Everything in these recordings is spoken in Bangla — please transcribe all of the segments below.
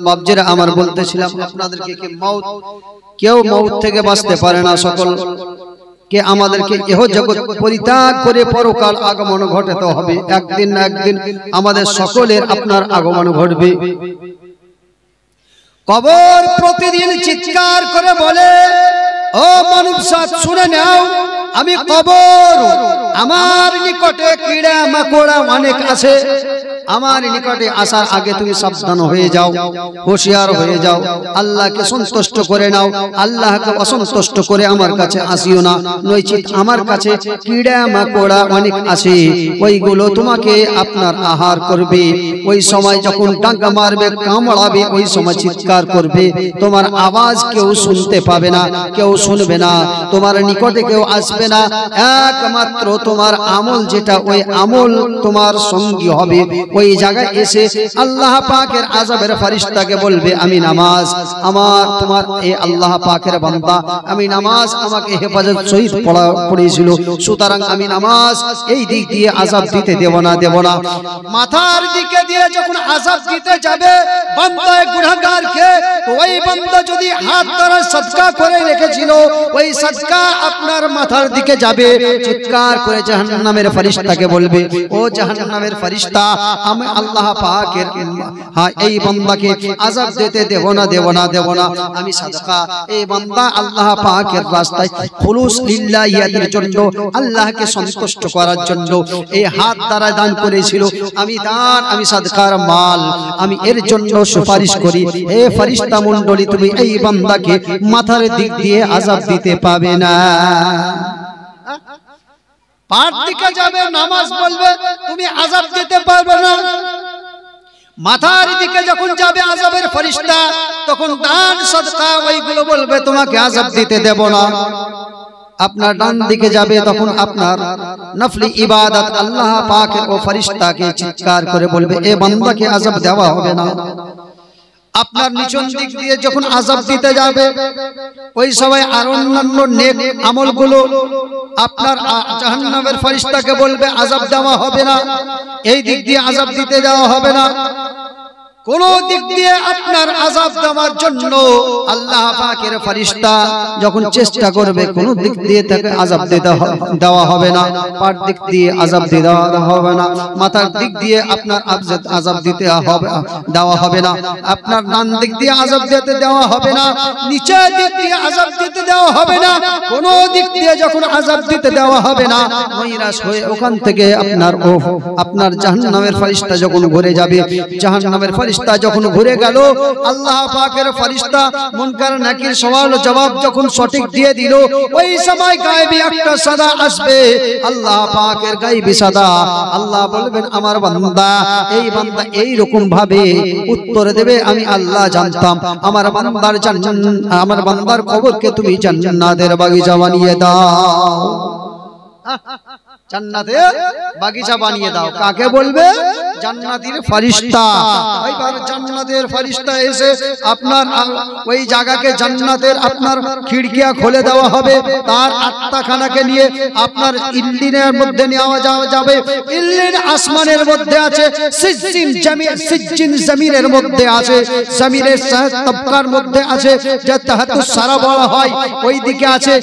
বাবজিরা আমার বলতেছিলাম আপনাদেরকে কি মউত কেউ মউত থেকে বাঁচতে পারে না, সকল কে আমাদেরকে ইহ জগৎ পরিত্যাগ করে পরকাল আগমন ঘটাতে হবে। একদিন না একদিন আমাদের সকলের আপনার আগমন ঘটবে। কবর প্রতিদিন চিৎকার করে বলে, ও মানব জাত শুনে নাও, আমি কবর, আমার নিকটে কীড়া মাকড়া অনেক আছে, আমার নিকটে আসার আগে তুমি সাবধান হয়ে যাও, হুঁশিয়ার হয়ে যাও, আল্লাহকে সন্তুষ্ট করে নাও, আল্লাহকে অসন্তুষ্ট করে আমার কাছে আসিও না, নইচিত আমার কাছে কীড়া মাকড়া অনেক আছে, ওইগুলো তোমাকে আপনার আহার করবে। ওই সময় যখন ডাঙ্গা মারবে, কামড়াবে, ওই সময় চিৎকার করবে, তোমার আওয়াজ কেউ শুনতে পাবে না, কেউ শুনবে না, তোমার নিকটে কেউ আসবে না, একমাত্র তোমার আমল যেটা, ওই আমল তোমার সঙ্গী হবে। ওই জায়গায় এসে আল্লাহ পাকের আযাবের ফেরেশতাকে বলবে, আমি নামাজ, আমার তোমার এই আল্লাহ পাকের বান্দা, আমি নামাজ আমাকে হেফাজত সহিত পড়েছিল, সুতরাং আমি নামাজ এই দিক দিয়ে আযাব দিতে দেব না। মাথার দিকে দিয়ে যখন আযাব দিতে যাবে বান্দায়ে গুনাহগারকে, তো ওই বান্দা যদি হাত দ্বারা সদকা করে রেখেছিল, ওই সদকা আপনার মাথার দিকে যাবে, চিৎকার করে জাহান্নামের ফেরেশতাকে বলবে, ও জাহান্নামের ফেরেশতা, আমি আল্লাহ পাকের এই বান্দাকে আযাব দিতে দেব না, আমি সাদকা এই বান্দা আল্লাহ পাকের রাস্তায় খুলুস লিল্লাহিয়াতের জন্য, আল্লাহকে সন্তুষ্ট করার জন্য এই হাত দ্বারা দান করেছিল, আমি দান, আমি সাদকার মাল, আমি এর জন্য সুপারিশ করি, হে ফেরেশতা মণ্ডলী, তুমি এই বান্দাকে মাথার দিক দিয়ে আযাব দিতে পাবে না। পার দিকে যাবে, নামাজ বলবে, তুমি আযাব দিতে পারবে না। মাথার দিকে যখন যাবে আযাবের ফেরেশতা, তখন দান সদকা ওইগুলো বলবে, তোমাকে আযাব দিতে দেব না। আপনার ডান দিকে যাবে, তখন আপনার নফলি ইবাদত আল্লাহ পাকের ও ফেরেশতাকে চিৎকার করে বলবে, এ বান্দাকে আযাব দেওয়া হবে না। আপনার নিচন দিক দিয়ে যখন আযাব দিতে যাবে, ওই সময় আর অন্যান্য নেক আমলগুলো আপনার জাহান্নামের ফেরেশতাকে বলবে, আযাব দেওয়া হবে না, এই দিক দিয়ে আযাব দিতে দেওয়া হবে না। কোন দিক দিয়ে আপনার আযাব দেওয়ার জন্য আল্লাহ পাকের ফেরেশতা যখন চেষ্টা করবে, কোন দিক দিয়ে তাকে আযাব দেওয়া হবে না, পার দিক দিয়ে আযাব দেওয়া হবে না, মাথার দিক দিয়ে আপনার আযাব দিতে দেওয়া হবে না, আপনার ডান দিক দিয়ে আযাব দিতে দেওয়া হবে না, নিচের দিক দিয়ে আযাব দিতে দেওয়া হবে না, কোন দিক দিয়ে যখন আযাব দিতে দেওয়া হবে না, নৈরাশ হয়ে ওখান থেকে আপনার জাহান্নামের ফেরেশতা যখন ঘুরে যাবে, জাহান্নামের ফেরেশতা যখন ঘুরে গেল, আল্লাহ পাকের ফেরেশতা মুনকার নাকির সওয়াল জবাব যখন সঠিক দিয়ে দিল, ওই সময় গায়েবী একটা সাদা আসবে, আল্লাহ পাকের গায়েবী সাদা, আল্লাহ বলবেন, আমার বান্দা, এই বান্দা এই রকম ভাবে উত্তর দেবে, আমি আল্লাহ জানতাম, আমার বান্দার কবরকে তুমি জান্নাতের বাগিচা বানিয়ে দাও, জান্নাতের বাগিচা বানিয়ে দাও। কাকে বলবে? জান্নাতের ফেরেশতা। এবার জান্নাতের ফেরেশতা এসে আপনার ওই জায়গাকে জান্নাতের আপনার খিড়কিয়া খুলে দেওয়া হবে, তার আত্মাখানাকে নিয়ে আপনার ইল্লিনের মধ্যে নেওয়া যাবে। ইল্লিন আসমানের মধ্যে আছে, সিজ্জিন জমিনের মধ্যে আছে, জমিনের তবকার মধ্যে আছে, যে তাহাতুস সারা বলা হয়, ওই দিকে আছে।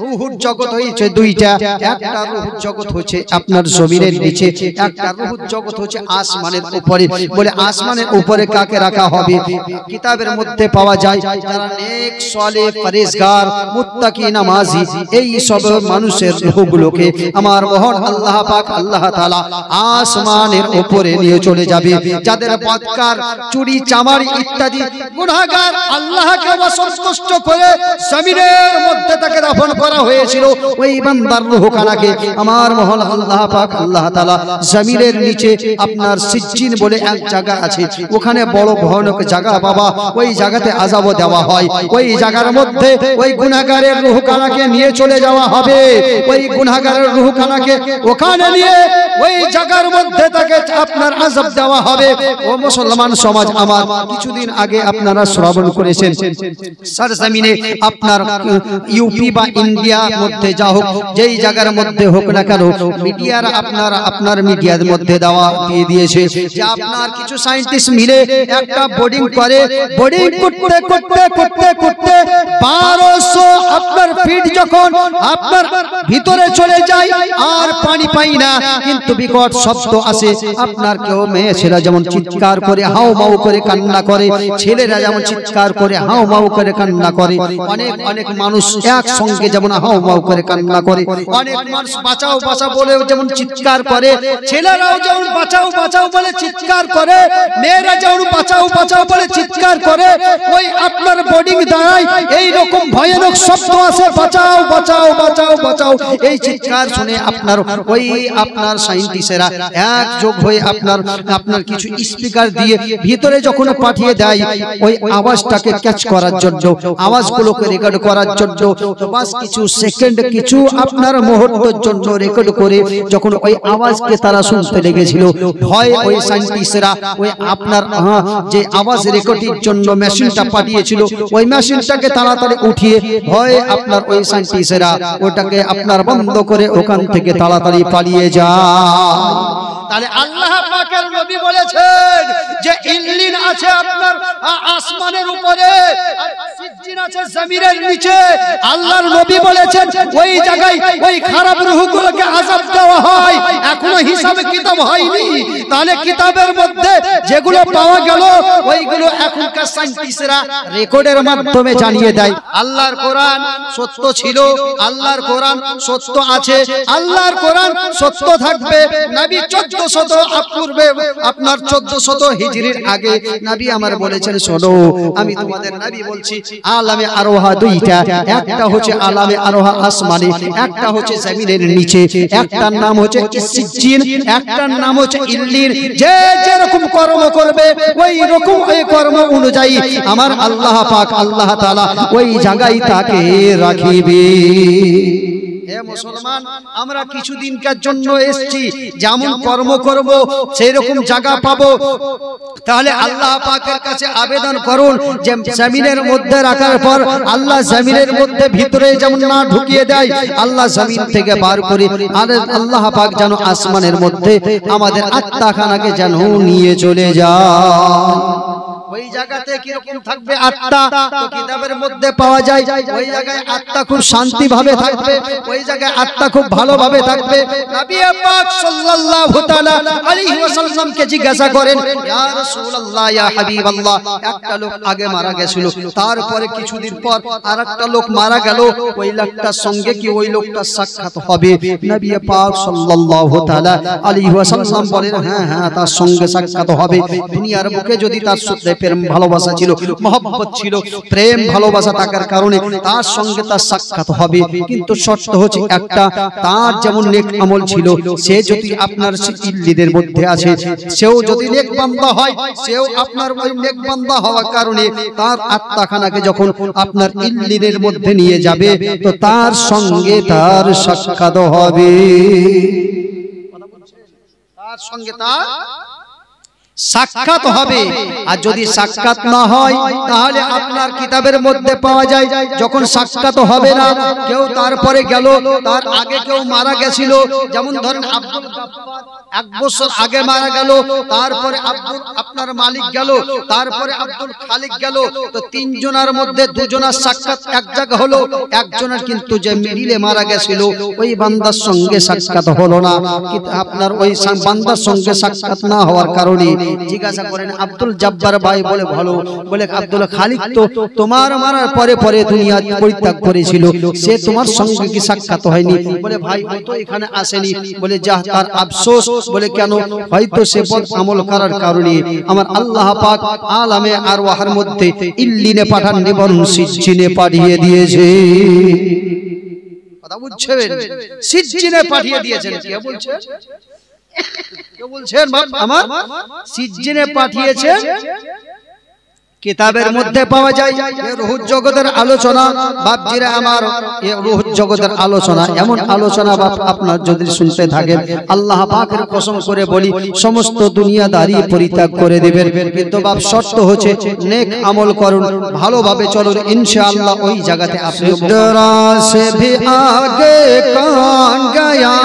রূহুর জগৎ হয়েছে দুইটা, একটা রূহুর জগৎ হচ্ছে আপনার জমিনের নিচে, একটা রূহুর জগৎ হচ্ছে আসমানের উপরে। বলে আসমানের উপরে কাকে রাখা হবে? কিতাবের মধ্যে পাওয়া যায় যারা নেক সালেহ পরহেজগার মুত্তাকি নামাজি, এই সব মানুষের রূহগুলোকে আমার মহান আল্লাহ পাক আল্লাহ তাআলা আসমানের উপরে নিয়ে চলে যাবে। যাদের বদকার, চুরি চামারি ইত্যাদি গুনাহগার, আল্লাহকে অসন্তুষ্ট করে জমিনের মধ্যে তাকে দাফন করা হয়েছিল, ওই বান্দার রূহখানাকে আমার মহান আল্লাহ পাক আল্লাহ তাআলা জমিনের নিচে আপনার সিজ্জিন বলে এক জায়গা আছে, ওখানে বড় ভয়ানক জায়গা বাবা, ওই জায়গাতে আযাব দেওয়া হয়। ওই জায়গার মধ্যে ওই গুনাহগারের রূহখানাকে নিয়ে চলে যাওয়া হবে, ওই গুনাহগারের রূহখানাকে ওখানে নিয়ে ওই জায়গার মধ্যে তাকে আপনার আযাব দেওয়া হবে। ও মুসলমান সমাজ আমার, কিছুদিন আগে আপনারা শ্রবণ করেছেন সরজমিনে আপনার ইউপি বা ইন্ডিয়ার মধ্যে যা হোক, যেই জায়গার মধ্যে হোক না কেন মিডিয়ার আপনার মিডিয়ার মধ্যে দেওয়া দিয়ে দিয়েছে যে আপনার কিছু সায়েন্টিস্ট মিলে একটা বোর্ডিং করে, বোর্ডিং করতে করতে করতে করতে 1200 আপনার ফিট যখন আপনার ভিতরে চলে যায় আর পানি পাই না, কিন্তু বিকট শব্দ আসে। আপনার কেউ মেয়ে ছেলে যেমন চিৎকার করে হাউ মাউ করে কান্না করে, ছেলেরা যেমন চিৎকার করে হাউ মাউ করে কান্না করে, অনেক অনেক মানুষ একসঙ্গে যেমন হাউ মাউ করে কান্না করে, অনেক মানুষ বাঁচাও বাঁচাও বলে যেমন চিৎকার করে, ছেলেরাও যেমন বাঁচাও বাঁচাও বলে চিৎকার করে, মেয়েরা যেমন বাঁচাও বাঁচাও বলে চিৎকার করে, ওই আপনার বোর্ডিং দাঁড়ায় এই রকম ভয়ানক শব্দ আসে, বাঁচাও বাঁচাও বাঁচাও বাঁচাও। এই চিৎকার শুনে আপনার ওই আপনার সায়েন্টিস্টেরা একযোগ হয়ে আপনার কিছু স্পিকার দিয়ে ভিতরে যখন পাঠিয়ে দেয় ওই আওয়াজটাকে ক্যাচ করার জন্য, আওয়াজগুলোকে রেকর্ড করার জন্য, বাস কিছু সেকেন্ড কিছু আপনার মুহূর্তের জন্য রেকর্ড করে যখন ওই আওয়াজকে তারা শুনতে লেগেছিল, ভয় ওই সায়েন্টিস্টরা ওই আপনার যে আওয়াজ রেকর্ডিং জন্য মেশিনটা পাঠিয়েছিল ওই মেশিনটাকে তাড়াতাড়ি উঠিয়ে ভয় আপনার ওই সায়েন্টিস্টরা ওটাকে আপনার বন্ধ করে ওখান থেকে তাড়াতাড়ি পালিয়ে যায়। তাহলে আল্লাহ পাকের নবী বলেছেন যে ইল্লিন আছে আপনার আসমানের উপরে আর সিজ্জিন আছে জমিনের নিচে। আল্লাহর নবী বলেছেন ওই জায়গায় ওই খারাপ রূহগুলোকে আযাব দেওয়া হয়, এখনো হিসাবে কিতাব হয়নি। তাহলে কিতাবের মধ্যে যেগুলো পাওয়া গেল ওইগুলো এখনকার সায়েন্টিস্টরা রেকর্ডের মাধ্যমে জানিয়ে দেয়। আল্লাহর কোরআন সত্য ছিল, আল্লাহর কোরআন সত্য আছে, আল্লাহর কোরআন সত্য থাকবে। নবী 1400 পূর্বে আপনার 1400 হিজরির আগে নবী আমার বলেছেন, শোনো আমি তোমাদের নবী বলছি, আলামে আরোহা দুইটা, একটা হচ্ছে আলামে আরোহা আসমানে, একটা হচ্ছে জমিনের নিচে, একটার নাম হচ্ছে সিজ্জিন, একটার নাম হচ্ছে ইল্লিন। যে যেরকম কর্ম করবে ওই রকম ওই কর্ম অনুযায়ী আমার আল্লাহ পাক আল্লাহ তাআলা ওই জায়গায় তাকে রাখিবে। হে মুসলমান, আমরা কিছুদিনকার জন্য এসেছি, যেমন কর্ম করব সেই রকম জায়গা পাবো। তাহলে আল্লাহ পাকের কাছে আবেদন করুন যে জমিনের মধ্যে রাখার পর আল্লাহ জমিনের মধ্যে ভিতরে যেমন না ঢুকিয়ে দেয়, আল্লাহ জমিন থেকে বার করে আর আল্লাহ পাক যেন আসমানের মধ্যে আমাদের আত্মাখানাকে যেন নিয়ে চলে যায়। ওই জায়গাতে কি রকম থাকবে আত্মা তো কিতাবের মধ্যে পাওয়া যায়। ওই জায়গায় আত্মা খুব শান্তি ভাবে থাকবে, ওই জায়গায় আত্মা খুব ভালোভাবে থাকবে। নবী পাক সাল্লাল্লাহু তাআলা আলাইহি ওয়াসাল্লাম কে জিজ্ঞাসা করেন, ইয়া রাসূলুল্লাহ ইয়া হাবিবাল্লাহ, একটা লোক আগে মারা গেছিল, তারপরে কিছুদিন পর আরেকটা লোক মারা গেল, ওই লোকটার সঙ্গে কি ওই লোকটার সাক্ষাৎ হবে? নবী পাক সাল্লাল্লাহু তাআলা আলাইহি ওয়াসাল্লাম বলেন, হ্যাঁ হ্যাঁ তার সঙ্গে সাক্ষাৎ হবে। দুনিয়ার বুকে যদি তার সাথে প্রেম ভালোবাসা ছিল, মহব্বত ছিল, প্রেম ভালোবাসা থাকার কারণে তার সঙ্গে তার সাক্ষাৎ হবে, কিন্তু শর্ত হচ্ছে একটা, তার যেমন নেক আমল ছিল সে যদি আপনার ইল্লিনের মধ্যে আছে, সেও যদি নেক বান্দা হয়, সেও আপনার ওই নেক বান্দা হওয়ার কারণে তার আত্মাখানাকে যখন আপনার ইল্লিনের মধ্যে নিয়ে যাবে তো তার সঙ্গে তার সাক্ষাৎ হবে, তার সঙ্গে তার সাক্ষাৎ হবে। আর যদি সাক্ষাৎ না হয় তাহলে আপনার কিতাবের মধ্যে পাওয়া যায় যখন সাক্ষাৎ হবে না, কেউ তারপরে গেল, তার আগে কেউ মারা গেছিল, যেমন ধরেন আব্দুল গাফফার 1 বছর আগে মারা গেল, তারপরে আব্দুল আপনার মালিক গেল, তারপরে আব্দুল খালিক গেল, তো তিনজনের মধ্যে দুজনের সাক্ষাৎ এক জায়গা হলো, একজনের কিন্তু যে মিডিলে মারা গেছিল ওই বান্দার সঙ্গে সাক্ষাৎ হলো না। আপনার ওই বান্দার সঙ্গে সাক্ষাৎ না হওয়ার কারণে জিজ্ঞাসা করেন আব্দুল জব্বার ভাই বলে ভালো, বলে আব্দুল খালিক তো তোমার মারার পরে পরে দুনিয়া পরিত্যাগ করেছিল, সে তোমার সঙ্গে কি সাক্ষাৎ হয়নি? বলে ভাই ও তো এখানে আসেনি। বলে যা তার আফসোস। বলে কেন? হয়তো সে বদ আমল করার কারণে আমার আল্লাহ পাক আলামে আরওয়াহের মধ্যে ইল্লিনে পাঠান নিবরণ সিজ্জিনে পাঠিয়ে দিয়েছে। কথা বুঝছেন? সিজ্জিনে পাঠিয়ে দিয়েছেন। কে বলছেন? কে বলছেন? আমার সিজ্জিনে পাঠিয়েছেন। কিতাবের মধ্যে পাওয়া যায়। রুহুর জগতের আলোচনা বাপজিরা আমার, রুহুর জগতের আলোচনা এমন আলোচনা বাপ আপনার যদি শুনতে থাকেন, আল্লাহ পাকের কসম করে বলি সমস্ত দুনিয়াদারি পরিত্যাগ করে দিবেন। কিন্তু বাপ শর্ত হচ্ছে নেক আমল করুন, ভালোভাবে চলুন, ইনশাআল্লাহ ওই জায়গাতে আপনি সে ভি আগে কौन गया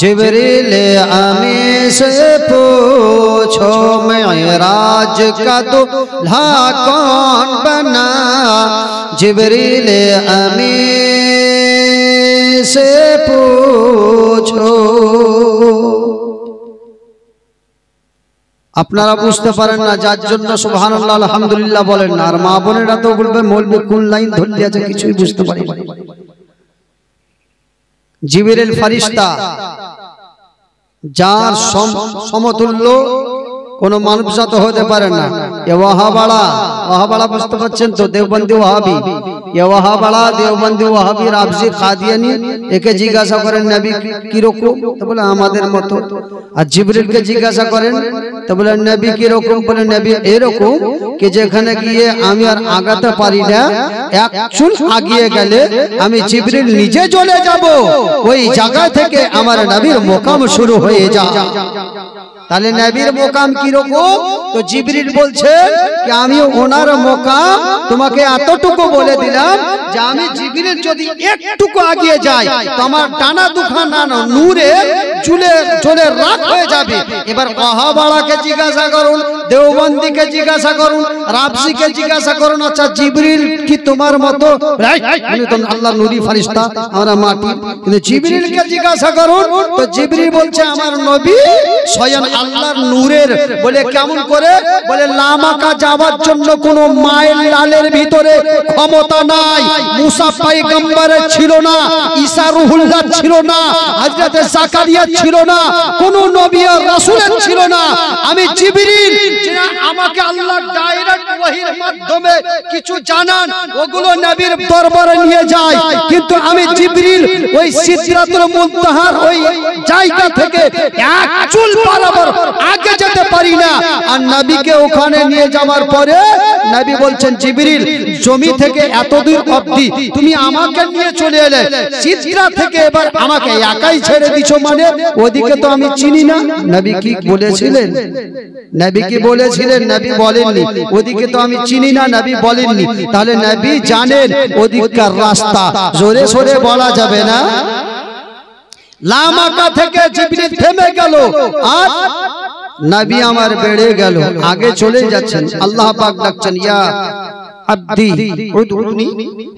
जिब्रील आमी से पूछो मेराज का दूल्हा कौन बना जिब्रील आमी से पूछो। আপনারা বুঝতে পারেন না, যার জন্য সুবহানাল্লাহ আলহামদুলিল্লাহ বলেন না, আর মা বোনেরা তো বলবে মৌলবি কোন লাইন ধরে আছে কিছুই বুঝতে পারি না। জিবরিল ফেরেশতা যার সমতুল্য কোন মানব জাত হতে পারে না। এ ওয়াহাবাড়া বুঝতে পারছেন তো, দেওবন্দি ওয়াহাবি, এ ওয়াহাবাড়া দেওবন্দি ওয়াহাবি রাবজি কাদিয়ানি, একে জিজ্ঞাসা করেন নবী কি রকম, তো বলে আমাদের মতো। আর জিবরিলকে জিজ্ঞাসা করেন তো বলে নবী কি রকম, বলে নবী এরকম কি যেখানে গিয়ে আমি আর আগাতে পারি না, এক চুল আগিয়ে গেলে আমি জিবরিল নিজে চলে যাব, ওই জায়গা থেকে আমার নবীর মোকাম শুরু হয়ে যায়। তাহলে নবীর মোকাম কি রকম, তো জিবরিল বলছেন যে আমি ওনার মোকাম তোমাকে এতটুকু বলে দিলাম যে আমি জিবরিল যদি একটুকু আগিয়ে যাই তো আমার ডানা দুখানা নূরে জ্বলে রাখ হয়ে যাবে। এবার ওয়াহাবাড়াকে জিজ্ঞাসা করুন, দেওবন্দিকে জিজ্ঞাসা করুন, রাবসিকে জিজ্ঞাসা করুন, আচ্ছা জিবরিল কি তোমার মতো, আমি তো আল্লাহর নূরি ফেরেশতা, আমরা মাটি, কিন্তু জিবরিলকে জিজ্ঞাসা করুন তো জিবরিল বলছে আমার নবী স্বয়ং আল্লাহর নূরের। বলে কেমন করে, বলে লামাকা যাওয়ার জন্য কোন মায়ের লালের ভিতরে ক্ষমতা নাই। মুসা পয়গম্বরের ছিল না, ঈসা রুহুল্লাহ ছিল না, হযরত জাকারিয়া ছিল না, কোন নবী আর রাসূলের ছিল না। আমি জিবরিল যিনি আমাকে আল্লাহ ডাইরেক্ট ওহীর মাধ্যমে কিছু জানান, ওগুলো নবীর দরবারে নিয়ে যায়, কিন্তু আমি জিবরিল ওই সিদরাতুল মুনতাহার ওই জায়গা থেকে এক চুল বরাবর আগে যেতে পারি না। আর নবীকে ওখানে নিয়ে যাওয়ার পরে নবী বলছেন জিবরিল জমি থেকে এত দূর অবধি তুমি আমাকে নিয়ে চলে এলে, সিদরা থেকে এবার আমাকে একাই ছেড়ে দিছো, মানে ওদিকে তো আমি চিনি না। নবী কি বলেছিলেন, নবী কি বলেছিলেন, নবী বলেননি ওদিকে তো আমি চিনি না, নবী বলেননি। তাহলে নবী জানেন ওদিককার রাস্তা, জোরে সোরে বলা যাবে না। লামাকা থেকে জিবরিল থেমে গেল আর নবী আমার বেড়ে গেল, আগে চলে যাচ্ছেন। আল্লাহ পাক ডাকছেন ইয়া আব্দি উদউনি,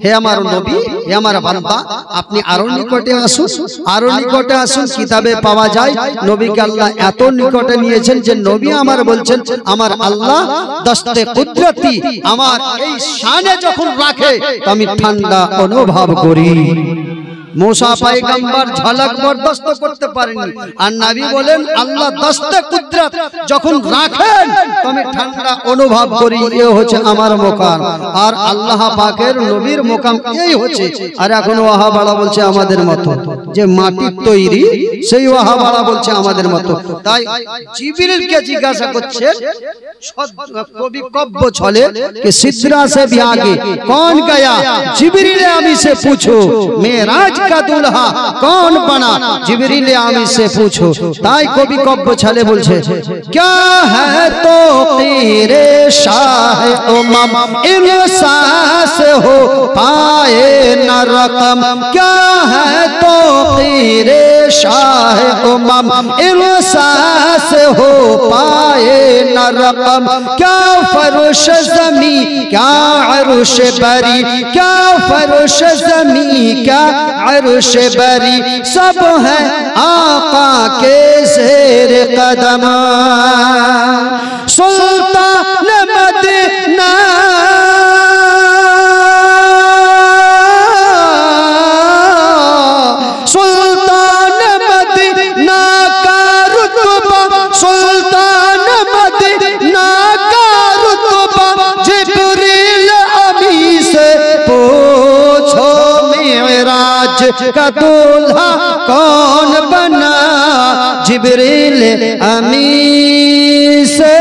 হে আমার নবী, হে আমার বান্দা আপনি আরো নিকটে আসুন, আরো নিকটে আসুন। কিতাবে পাওয়া যায় নবীকে আল্লাহ এত নিকটে নিয়েছেন যে নবী আমার বলছেন আমার আল্লাহ দস্তে কুদরতি আমার এই শানে যখন রাখে তো আমি ঠান্ডা অনুভব করি। मूसा पैगम्बर झलक बर्दाश्त करते पारेनনি, আর নবী বলেন আল্লাহ দস্তে কুদরত যখন রাখেন তো আমি ঠান্ডা অনুভব করি। এ হচ্ছে আমার মোকাম, আর আল্লাহ পাকের নবীর মোকাম এই হচ্ছে। আর এখন ওয়াহাবাড়া বলছে আমাদের মতো, যে মাটির তৈরি সেই ওয়াহাবাড়া বলছে আমাদের মতো। তাই জিবরিলকে জিজ্ঞাসা করছে কবি কব্য ছলে कि सिदरा से भी आगे कौन गया, जिब्रील आमी से पूछो मेराज का दूल्हा कौन बना, जिब्रील आमी से पूछो। ताई कवि कब्য छले बोलছে क्या है तो तेरे शाह उमम इंसास हो पाए न रकम, क्या है तो तेरे शाह उमम इंसास हो पाए न रकम, क्या फरुश ज़मी क्या अरुश बरी, क्या फरुश ज़मी क्या अरुश बरी, सब है आका के ज़ेर कदम। सुल्तान मदीना सुल्तान मदीना का रुतबा, सुल्तान मदीना का रुतबा, जिब्रील अमी से पूछो मेराज का दूल्हा कौन बना, जिब्रील अमी से